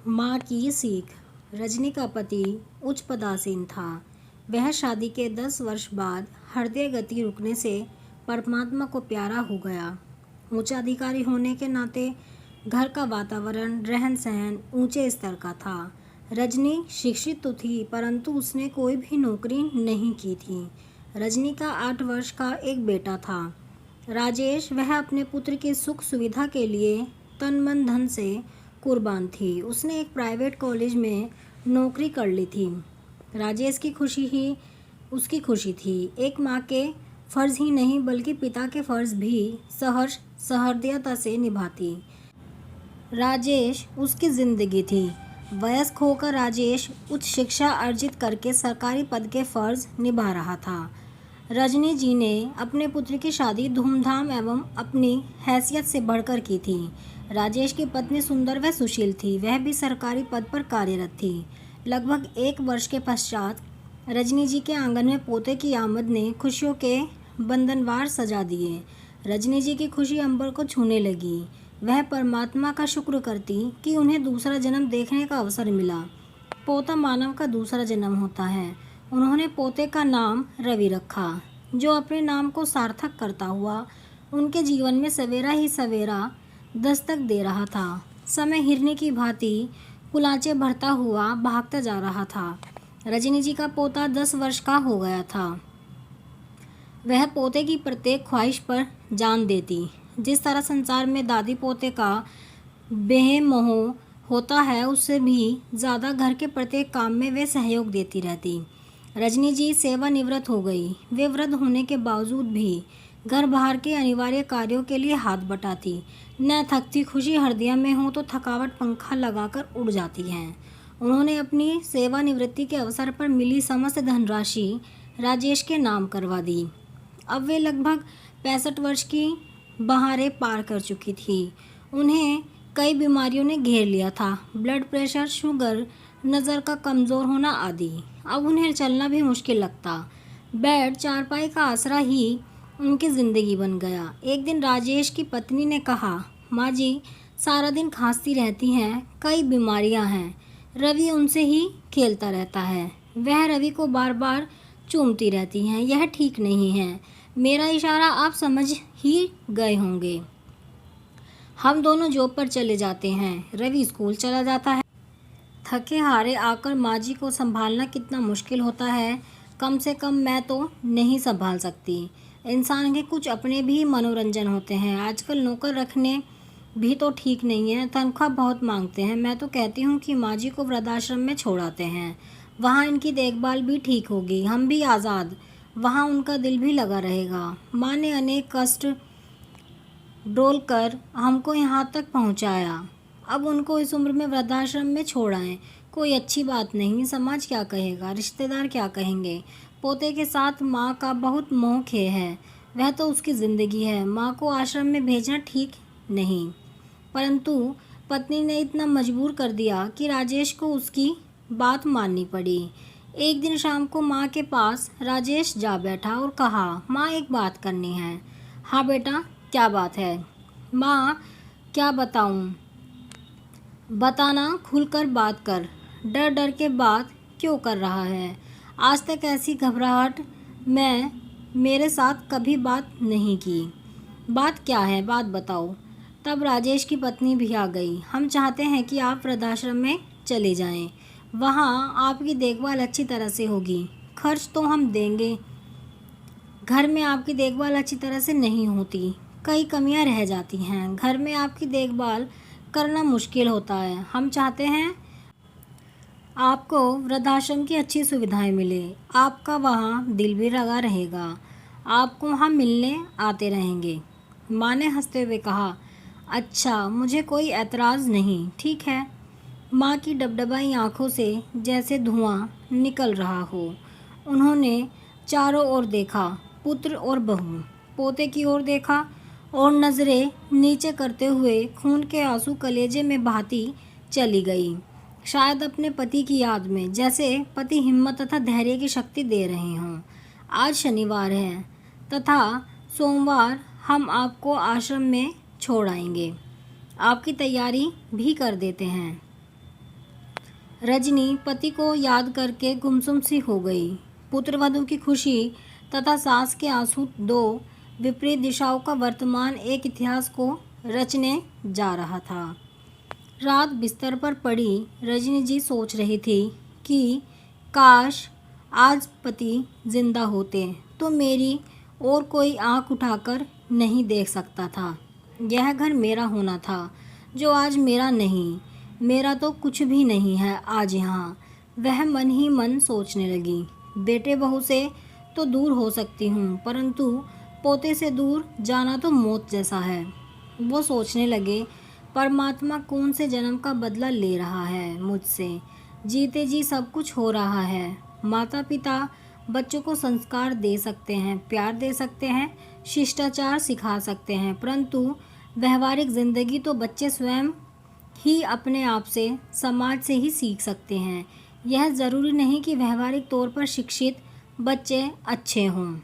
माँ की सीख। रजनी का पति उच्च पदासीन था। वह शादी के 10 वर्ष बाद हृदय गति रुकने से परमात्मा को प्यारा हो गया। उच्च अधिकारी होने के नाते घर का वातावरण रहन सहन ऊंचे स्तर का था। रजनी शिक्षित तो थी, परंतु उसने कोई भी नौकरी नहीं की थी। रजनी का 8 वर्ष का एक बेटा था, राजेश। वह अपने पुत्र की सुख सुविधा के लिए तन मन धन से कुर्बान थी। उसने एक प्राइवेट कॉलेज में नौकरी कर ली थी। राजेश की खुशी ही उसकी खुशी थी। एक माँ के फर्ज ही नहीं बल्कि पिता के फर्ज भी सहर्ष सहृदयता से निभाती। राजेश उसकी जिंदगी थी। वयस्क होकर राजेश उच्च शिक्षा अर्जित करके सरकारी पद के फर्ज निभा रहा था। रजनी जी ने अपने पुत्र की शादी धूमधाम एवं अपनी हैसियत से बढ़कर की थी। राजेश की पत्नी सुंदर व सुशील थी। वह भी सरकारी पद पर कार्यरत थी। लगभग 1 वर्ष के पश्चात रजनी जी के आंगन में पोते की आमद ने खुशियों के बंधनवार सजा दिए। रजनी जी की खुशी अंबर को छूने लगी। वह परमात्मा का शुक्र करती कि उन्हें दूसरा जन्म देखने का अवसर मिला। पोता मानव का दूसरा जन्म होता है। उन्होंने पोते का नाम रवि रखा, जो अपने नाम को सार्थक करता हुआ उनके जीवन में सवेरा ही सवेरा दस्तक दे रहा था। समय हिरनी की भांति कुलाचे भरता हुआ भागता जा रहा था। रजनी जी का पोता 10 वर्ष का हो गया था। वह पोते की प्रत्येक ख्वाहिश पर जान देती। जिस तरह संसार में दादी पोते का बेमोह होता है, उससे भी ज़्यादा घर के प्रत्येक काम में वे सहयोग देती रहती। रजनी जी सेवानिवृत्त हो गई। वे वृद्ध होने के बावजूद भी घर बाहर के अनिवार्य कार्यों के लिए हाथ बटाती। न थकती। खुशी हृदय में हो तो थकावट पंखा लगाकर उड़ जाती है। उन्होंने अपनी सेवानिवृत्ति के अवसर पर मिली समस्त धनराशि राजेश के नाम करवा दी। अब वे लगभग 65 वर्ष की बहारें पार कर चुकी थी। उन्हें कई बीमारियों ने घेर लिया था। ब्लड प्रेशर, शुगर, नज़र का कमज़ोर होना आदि। अब उन्हें चलना भी मुश्किल लगता। बेड चारपाई का आसरा ही उनकी ज़िंदगी बन गया। एक दिन राजेश की पत्नी ने कहा, माँ जी सारा दिन खांसती रहती हैं, कई बीमारियां हैं। रवि उनसे ही खेलता रहता है। वह रवि को बार बार चूमती रहती हैं। यह ठीक नहीं है। मेरा इशारा आप समझ ही गए होंगे। हम दोनों जॉब पर चले जाते हैं। रवि स्कूल चला जाता है। थके हारे आकर माँ जी को संभालना कितना मुश्किल होता है। कम से कम मैं तो नहीं संभाल सकती। इंसान के कुछ अपने भी मनोरंजन होते हैं। आजकल नौकर रखने भी तो ठीक नहीं है, तनख्वाह बहुत मांगते हैं। मैं तो कहती हूँ कि माँ जी को वृद्धाश्रम में छोड़ाते हैं। वहाँ इनकी देखभाल भी ठीक होगी, हम भी आज़ाद। वहाँ उनका दिल भी लगा रहेगा। माँ ने अनेक कष्ट डोल कर हमको यहाँ तक पहुँचाया। अब उनको इस उम्र में वृद्धाश्रम में छोड़ आएं, कोई अच्छी बात नहीं। समाज क्या कहेगा, रिश्तेदार क्या कहेंगे। पोते के साथ माँ का बहुत मोह खेह है। वह तो उसकी ज़िंदगी है। माँ को आश्रम में भेजना ठीक नहीं, परंतु पत्नी ने इतना मजबूर कर दिया कि राजेश को उसकी बात माननी पड़ी। एक दिन शाम को माँ के पास राजेश जा बैठा और कहा, माँ एक बात करनी है। हाँ बेटा, क्या बात है? माँ क्या बताऊँ? बताना, खुलकर बात कर। डर डर के बात क्यों कर रहा है? आज तक ऐसी घबराहट मैं मेरे साथ कभी बात नहीं की। बात क्या है, बात बताओ। तब राजेश की पत्नी भी आ गई। हम चाहते हैं कि आप वृद्धाश्रम में चले जाएं। वहाँ आपकी देखभाल अच्छी तरह से होगी। खर्च तो हम देंगे। घर में आपकी देखभाल अच्छी तरह से नहीं होती, कई कमियां रह जाती हैं। घर में आपकी देखभाल करना मुश्किल होता है। हम चाहते हैं आपको वृद्धाश्रम की अच्छी सुविधाएं मिले। आपका वहाँ दिल भी लगा रहेगा। आपको वहाँ मिलने आते रहेंगे। माँ ने हंसते हुए कहा, अच्छा, मुझे कोई एतराज़ नहीं, ठीक है। माँ की डबडबाई आँखों से जैसे धुआं निकल रहा हो। उन्होंने चारों ओर देखा, पुत्र और बहू। पोते की ओर देखा और नज़रें नीचे करते हुए खून के आंसू कलेजे में बहाती चली गई। शायद अपने पति की याद में, जैसे पति हिम्मत तथा धैर्य की शक्ति दे रहे हों। आज शनिवार है तथा सोमवार हम आपको आश्रम में छोड़ आएंगे। आपकी तैयारी भी कर देते हैं। रजनी पति को याद करके गुमसुम सी हो गई। पुत्रवधू की खुशी तथा सास के आंसू, दो विपरीत दिशाओं का वर्तमान एक इतिहास को रचने जा रहा था। रात बिस्तर पर पड़ी रजनी जी सोच रही थी कि काश आज पति जिंदा होते तो मेरी और कोई आंख उठाकर नहीं देख सकता था। यह घर मेरा होना था जो आज मेरा नहीं। मेरा तो कुछ भी नहीं है आज यहाँ। वह मन ही मन सोचने लगी। बेटे बहू से तो दूर हो सकती हूँ, परंतु पोते से दूर जाना तो मौत जैसा है। वो सोचने लगे, परमात्मा कौन से जन्म का बदला ले रहा है मुझसे। जीते जी सब कुछ हो रहा है। माता पिता बच्चों को संस्कार दे सकते हैं, प्यार दे सकते हैं, शिष्टाचार सिखा सकते हैं, परंतु व्यवहारिक ज़िंदगी तो बच्चे स्वयं ही अपने आप से, समाज से ही सीख सकते हैं। यह ज़रूरी नहीं कि व्यवहारिक तौर पर शिक्षित बच्चे अच्छे हों।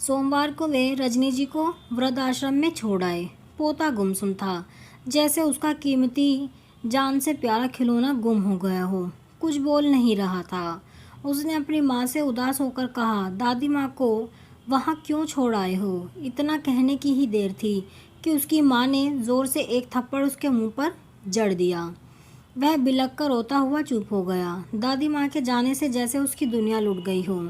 सोमवार को वे रजनी जी को वृद्धाश्रम में छोड़ आए। पोता गुमसुम था, जैसे उसका कीमती जान से प्यारा खिलौना गुम हो गया हो। कुछ बोल नहीं रहा था। उसने अपनी माँ से उदास होकर कहा, दादी माँ को वहाँ क्यों छोड़ आए हो? इतना कहने की ही देर थी कि उसकी माँ ने ज़ोर से एक थप्पड़ उसके मुंह पर जड़ दिया। वह बिलख कर रोता हुआ चुप हो गया। दादी माँ के जाने से जैसे उसकी दुनिया लुट गई हो।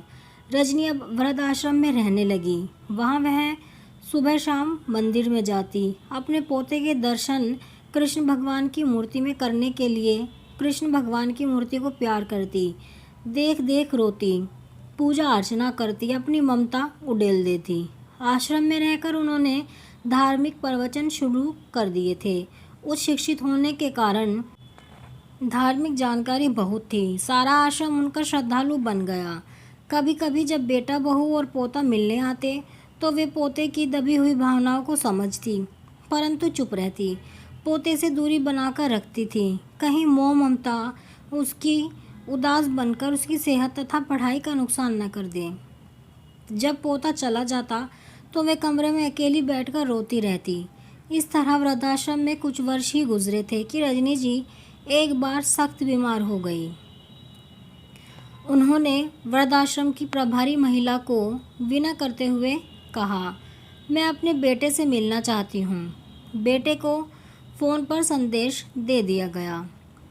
रजनी अब वृद्धाश्रम में रहने लगी। वहाँ वह सुबह शाम मंदिर में जाती, अपने पोते के दर्शन कृष्ण भगवान की मूर्ति में करने के लिए कृष्ण भगवान की मूर्ति को प्यार करती, देख देख रोती, पूजा अर्चना करती, अपनी ममता उड़ेल देती। आश्रम में रहकर उन्होंने धार्मिक प्रवचन शुरू कर दिए थे। उच्च शिक्षित होने के कारण धार्मिक जानकारी बहुत थी। सारा आश्रम उनका श्रद्धालु बन गया। कभी कभी जब बेटा बहू और पोता मिलने आते तो वे पोते की दबी हुई भावनाओं को समझती, परंतु चुप रहती। पोते से दूरी बनाकर रखती थी, कहीं मोह ममता उसकी उदास बनकर उसकी सेहत तथा पढ़ाई का नुकसान न कर दे। जब पोता चला जाता तो वे कमरे में अकेली बैठकर रोती रहती। इस तरह वृद्धाश्रम में कुछ वर्ष ही गुजरे थे कि रजनी जी एक बार सख्त बीमार हो गई। उन्होंने वृद्धाश्रम की प्रभारी महिला को विनय करते हुए कहा, मैं अपने बेटे से मिलना चाहती हूँ। बेटे को फ़ोन पर संदेश दे दिया गया,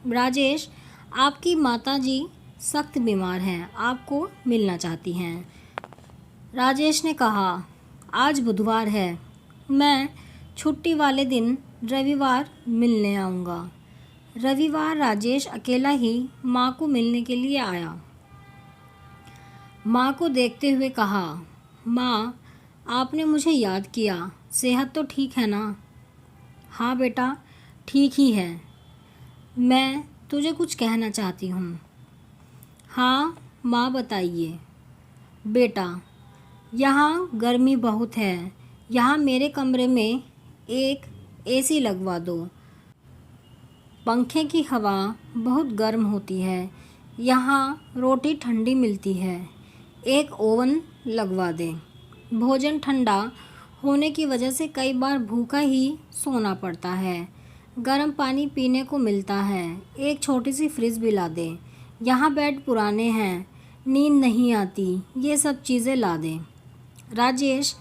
राजेश, आपकी माताजी सख्त बीमार हैं, आपको मिलना चाहती हैं। राजेश ने कहा, आज बुधवार है, मैं छुट्टी वाले दिन रविवार मिलने आऊँगा। रविवार राजेश अकेला ही माँ को मिलने के लिए आया। माँ को देखते हुए कहा, माँ, आपने मुझे याद किया, सेहत तो ठीक है ना? हाँ बेटा, ठीक ही है। मैं तुझे कुछ कहना चाहती हूँ। हाँ माँ, बताइए। बेटा, यहाँ गर्मी बहुत है। यहाँ मेरे कमरे में एक एसी लगवा दो। पंखे की हवा बहुत गर्म होती है। यहाँ रोटी ठंडी मिलती है। एक ओवन लगवा दें। भोजन ठंडा होने की वजह से कई बार भूखा ही सोना पड़ता है। गर्म पानी पीने को मिलता है। एक छोटी सी फ्रिज भी ला दें। यहाँ बेड पुराने हैं, नींद नहीं आती। ये सब चीज़ें ला दें। राजेश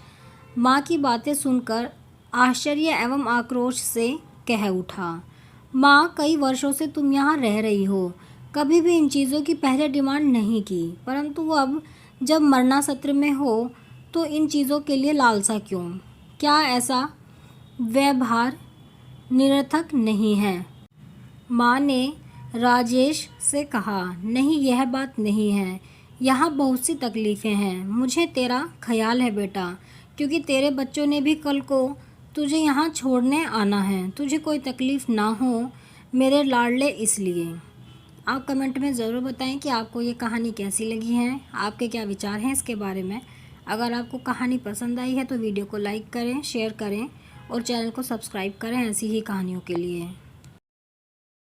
माँ की बातें सुनकर आश्चर्य एवं आक्रोश से कह उठा, माँ, कई वर्षों से तुम यहाँ रह रही हो, कभी भी इन चीज़ों की पहले डिमांड नहीं की, परंतु अब जब मरना सत्र में हो तो इन चीज़ों के लिए लालसा क्यों? क्या ऐसा व्यवहार निरर्थक नहीं है? माँ ने राजेश से कहा, नहीं, यह बात नहीं है। यहाँ बहुत सी तकलीफ़ें हैं। मुझे तेरा ख्याल है बेटा, क्योंकि तेरे बच्चों ने भी कल को तुझे यहाँ छोड़ने आना है। तुझे कोई तकलीफ़ ना हो मेरे लाडले, इसलिए। आप कमेंट में ज़रूर बताएं कि आपको ये कहानी कैसी लगी है, आपके क्या विचार हैं इसके बारे में। अगर आपको कहानी पसंद आई है तो वीडियो को लाइक करें, शेयर करें और चैनल को सब्सक्राइब करें ऐसी ही कहानियों के लिए।